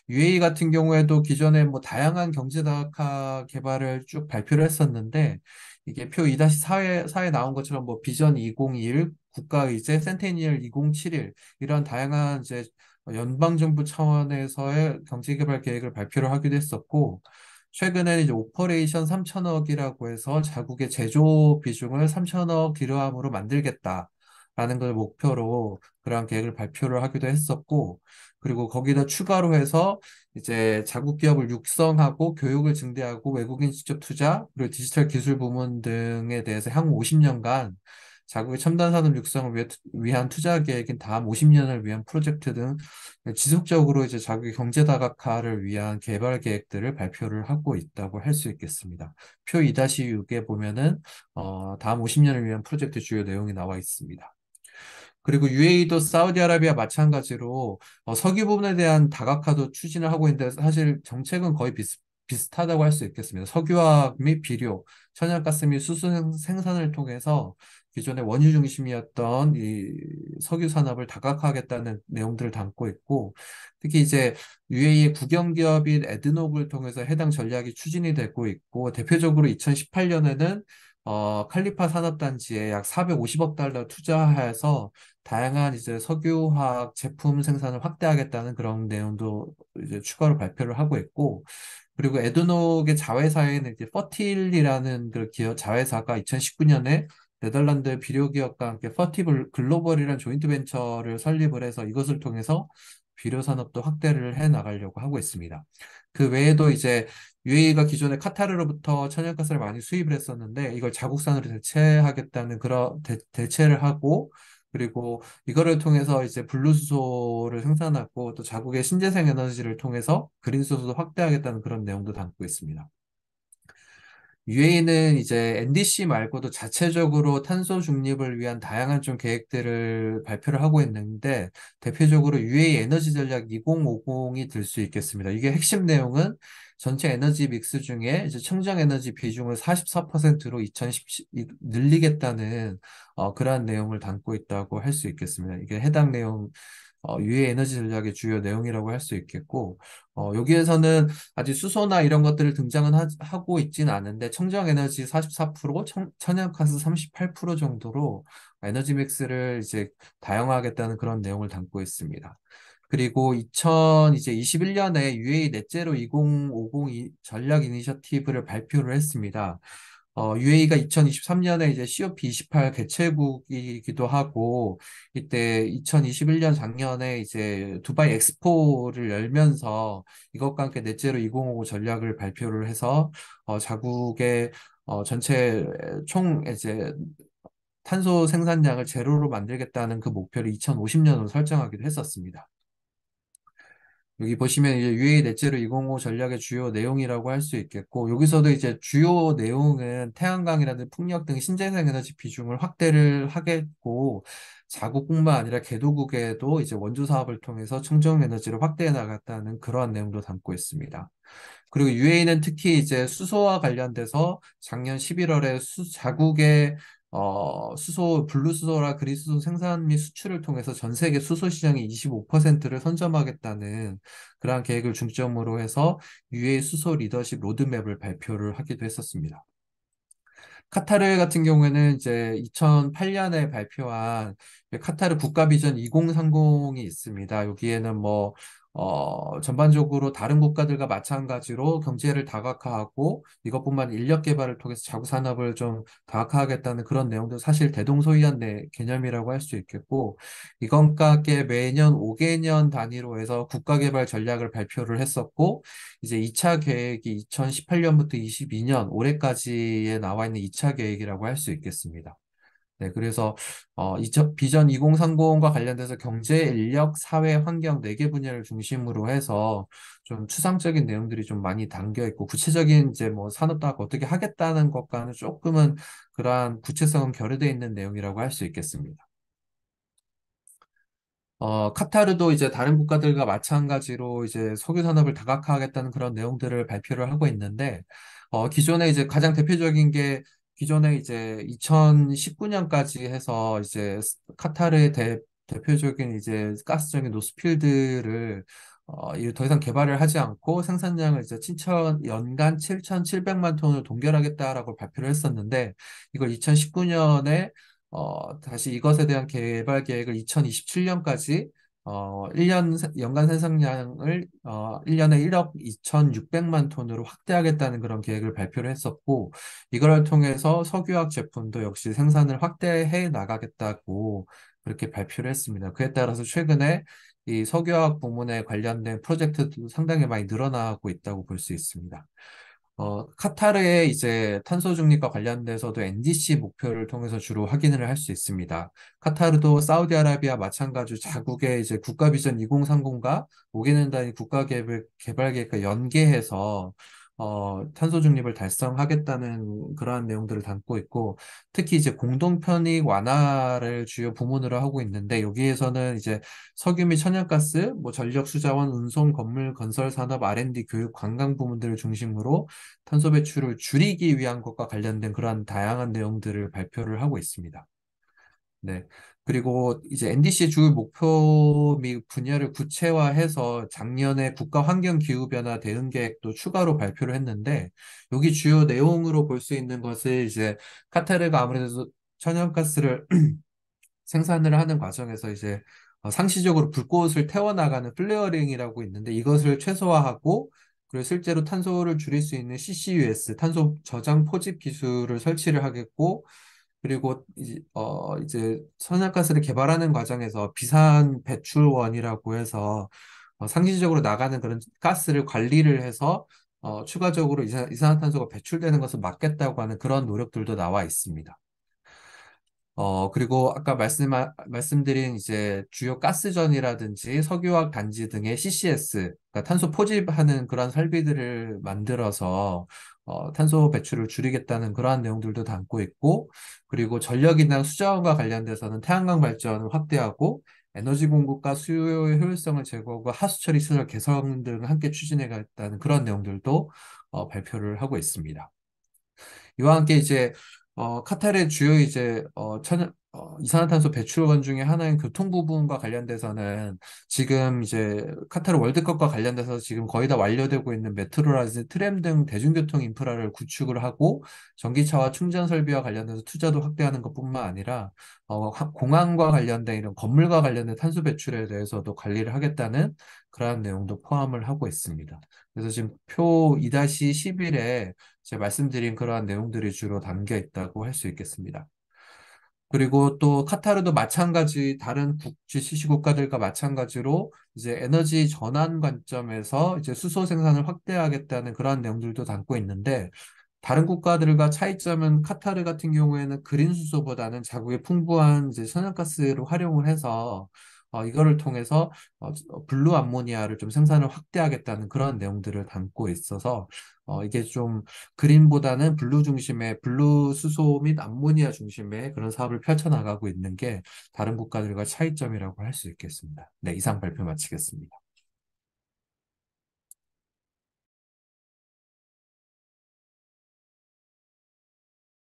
UAE 같은 경우에도 기존에 뭐 다양한 경제 다각화 개발을 쭉 발표를 했었는데 이게 표 2-4에 나온 것처럼 뭐 비전 2021, 국가의제, 센테니얼 2071 이런 다양한 이제 연방정부 차원에서의 경제개발 계획을 발표를 하기도 했었고 최근에는 이제 오퍼레이션 3천억이라고 해서 자국의 제조 비중을 3천억 디르함으로 만들겠다라는 걸 목표로 그러한 계획을 발표를 하기도 했었고 그리고 거기다 추가로 해서 이제 자국 기업을 육성하고 교육을 증대하고 외국인 직접 투자 그리고 디지털 기술 부문 등에 대해서 향후 50년간 자국의 첨단 산업 육성을 위한 투자 계획인 다음 50년을 위한 프로젝트 등 지속적으로 이제 자국의 경제 다각화를 위한 개발 계획들을 발표를 하고 있다고 할 수 있겠습니다. 표 2-6에 보면은 다음 50년을 위한 프로젝트 주요 내용이 나와 있습니다. 그리고 UAE도 사우디아라비아 마찬가지로 석유 부분에 대한 다각화도 추진을 하고 있는데 사실 정책은 거의 비슷하다고 할 수 있겠습니다. 석유화학 및 비료, 천연가스 및 수소 생산을 통해서 기존의 원유 중심이었던 이 석유 산업을 다각화하겠다는 내용들을 담고 있고 특히 이제 UAE의 국영기업인 에드녹을 통해서 해당 전략이 추진이 되고 있고 대표적으로 2018년에는 칼리파 산업단지에 약 450억 달러 투자해서 다양한 이제 석유화학 제품 생산을 확대하겠다는 그런 내용도 이제 추가로 발표를 하고 있고, 그리고 에드녹의 자회사에는 이제 퍼틸이라는 그 기업 자회사가 2019년에 네덜란드 비료 기업과 함께 퍼티블 글로벌이라는 조인트 벤처를 설립을 해서 이것을 통해서 비료 산업도 확대를 해 나가려고 하고 있습니다. 그 외에도 이제 UAE가 기존에 카타르로부터 천연가스를 많이 수입을 했었는데 이걸 자국산으로 대체하겠다는 그런 대체를 하고 그리고 이거를 통해서 이제 블루수소를 생산하고 또 자국의 신재생 에너지를 통해서 그린수소도 확대하겠다는 그런 내용도 담고 있습니다. UAE는 이제 NDC 말고도 자체적으로 탄소 중립을 위한 다양한 좀 계획들을 발표를 하고 있는데 대표적으로 UAE 에너지 전략 2050이 들 수 있겠습니다. 이게 핵심 내용은 전체 에너지 믹스 중에 이제 청정 에너지 비중을 44%로 2010 늘리겠다는 그러한 내용을 담고 있다고 할 수 있겠습니다. 이게 해당 내용 유해 에너지 전략의 주요 내용이라고 할 수 있겠고, 여기에서는 아직 수소나 이런 것들을 등장은 하고 있지는 않은데, 청정 에너지 44%, 천연가스 38% 정도로 에너지 믹스를 이제 다양화하겠다는 그런 내용을 담고 있습니다. 그리고 2021년에 UAE 넷제로 2050 전략 이니셔티브를 발표를 했습니다. UAE가 2023년에 이제 COP28 개최국이기도 하고, 이때 2021년 작년에 이제 두바이 엑스포를 열면서 이것과 함께 넷제로 2055 전략을 발표를 해서, 자국의 전체 총 이제 탄소 생산량을 제로로 만들겠다는 그 목표를 2050년으로 설정하기도 했었습니다. 여기 보시면 이제 UA 넷제로 2055 전략의 주요 내용이라고 할 수 있겠고, 여기서도 이제 주요 내용은 태양광이라든 풍력 등 신재생 에너지 비중을 확대를 하겠고, 자국뿐만 아니라 개도국에도 이제 원조 사업을 통해서 청정 에너지를 확대해 나갔다는 그러한 내용도 담고 있습니다. 그리고 UAE는 특히 이제 수소와 관련돼서 작년 11월에 자국의 블루수소라 그리수소 생산 및 수출을 통해서 전 세계 수소 시장의 25%를 선점하겠다는 그러한 계획을 중점으로 해서 UAE 수소 리더십 로드맵을 발표를 하기도 했었습니다. 카타르 같은 경우에는 이제 2008년에 발표한 카타르 국가 비전 2030이 있습니다. 여기에는 뭐, 전반적으로 다른 국가들과 마찬가지로 경제를 다각화하고 이것뿐만 인력 개발을 통해서 자국 산업을 좀 다각화하겠다는 그런 내용도 사실 대동소이한 개념이라고 할 수 있겠고, 이것과 함께 매년 5개년 단위로 해서 국가 개발 전략을 발표를 했었고, 이제 2차 계획이 2018년부터 22년 올해까지에 나와 있는 2차 계획이라고 할 수 있겠습니다. 네, 그래서 비전 2030과 관련돼서 경제, 인력, 사회, 환경 4개 분야를 중심으로 해서 좀 추상적인 내용들이 좀 많이 담겨 있고 구체적인 이제 뭐 산업화가 어떻게 하겠다는 것과는 조금은 그러한 구체성은 결여되어 있는 내용이라고 할 수 있겠습니다. 카타르도 이제 다른 국가들과 마찬가지로 이제 석유 산업을 다각화하겠다는 그런 내용들을 발표를 하고 있는데, 기존에 이제 가장 대표적인 게 기존에 이제 2019년까지 해서 이제 카타르의 대표적인 이제 가스적인 노스필드를 이더 이상 개발을 하지 않고 생산량을 이제 연간 7,700만 톤을 동결하겠다라고 발표를 했었는데 이걸 2019년에 다시 이것에 대한 개발 계획을 2027년까지 1년 연간 생산량을 1년에 1억 2,600만 톤으로 확대하겠다는 그런 계획을 발표를 했었고 이걸 통해서 석유화학 제품도 역시 생산을 확대해 나가겠다고 그렇게 발표를 했습니다. 그에 따라서 최근에 이 석유화학 부문에 관련된 프로젝트도 상당히 많이 늘어나고 있다고 볼 수 있습니다. 카타르의 이제 탄소 중립과 관련돼서도 NDC 목표를 통해서 주로 확인을 할 수 있습니다. 카타르도 사우디아라비아 마찬가지로 자국의 이제 국가 비전 2030과 5개년 단위 국가 개발 계획과 연계해서 탄소 중립을 달성하겠다는 그러한 내용들을 담고 있고 특히 이제 공동 편익 완화를 주요 부문으로 하고 있는데 여기에서는 이제 석유 및 천연가스, 뭐 전력 수자원, 운송, 건물, 건설 산업, R&D, 교육, 관광 부문들을 중심으로 탄소 배출을 줄이기 위한 것과 관련된 그러한 다양한 내용들을 발표를 하고 있습니다. 네. 그리고 이제 NDC 주 목표 및 분야를 구체화해서 작년에 국가 환경 기후 변화 대응 계획도 추가로 발표를 했는데 여기 주요 내용으로 볼 수 있는 것을 이제 카타르가 아무래도 천연가스를 생산을 하는 과정에서 이제 상시적으로 불꽃을 태워나가는 플레어링이라고 있는데 이것을 최소화하고 그리고 실제로 탄소를 줄일 수 있는 CCUS, 탄소 저장 포집 기술을 설치를 하겠고 그리고 이제 선약가스를 개발하는 과정에서 비산 배출원이라고 해서 상시적으로 나가는 그런 가스를 관리를 해서 추가적으로 이산화탄소가 배출되는 것을 막겠다고 하는 그런 노력들도 나와 있습니다. 그리고 아까 말씀드린 이제 주요 가스전이라든지 석유화학 단지 등의 CCS, 그러니까 탄소 포집하는 그런 설비들을 만들어서 탄소 배출을 줄이겠다는 그러한 내용들도 담고 있고, 그리고 전력이나 수자원과 관련돼서는 태양광 발전을 확대하고, 에너지 공급과 수요의 효율성을 제고하고 하수 처리 시설 개선 등을 함께 추진해가겠다는 그런 내용들도 발표를 하고 있습니다. 이와 함께 이제 카타르의 주요 이제 이산화탄소 배출원 중에 하나인 교통 부분과 관련돼서는 지금 이제 카타르 월드컵과 관련돼서 지금 거의 다 완료되고 있는 메트로라든지 트램 등 대중교통 인프라를 구축을 하고 전기차와 충전 설비와 관련돼서 투자도 확대하는 것뿐만 아니라 공항과 관련된 이런 건물과 관련된 탄소 배출에 대해서도 관리를 하겠다는 그러한 내용도 포함을 하고 있습니다. 그래서 지금 표 2-11에 제가 말씀드린 그러한 내용들이 주로 담겨 있다고 할 수 있겠습니다. 그리고 또 카타르도 마찬가지 다른 GCC 국가들과 마찬가지로 이제 에너지 전환 관점에서 이제 수소 생산을 확대하겠다는 그러한 내용들도 담고 있는데 다른 국가들과 차이점은 카타르 같은 경우에는 그린 수소보다는 자국의 풍부한 이제 천연가스를 활용을 해서 이거를 통해서 블루 암모니아를 좀 생산을 확대하겠다는 그런 내용들을 담고 있어서 이게 좀 그린보다는 블루 중심의 블루 수소 및 암모니아 중심의 그런 사업을 펼쳐나가고 있는 게 다른 국가들과 차이점이라고 할 수 있겠습니다. 네, 이상 발표 마치겠습니다.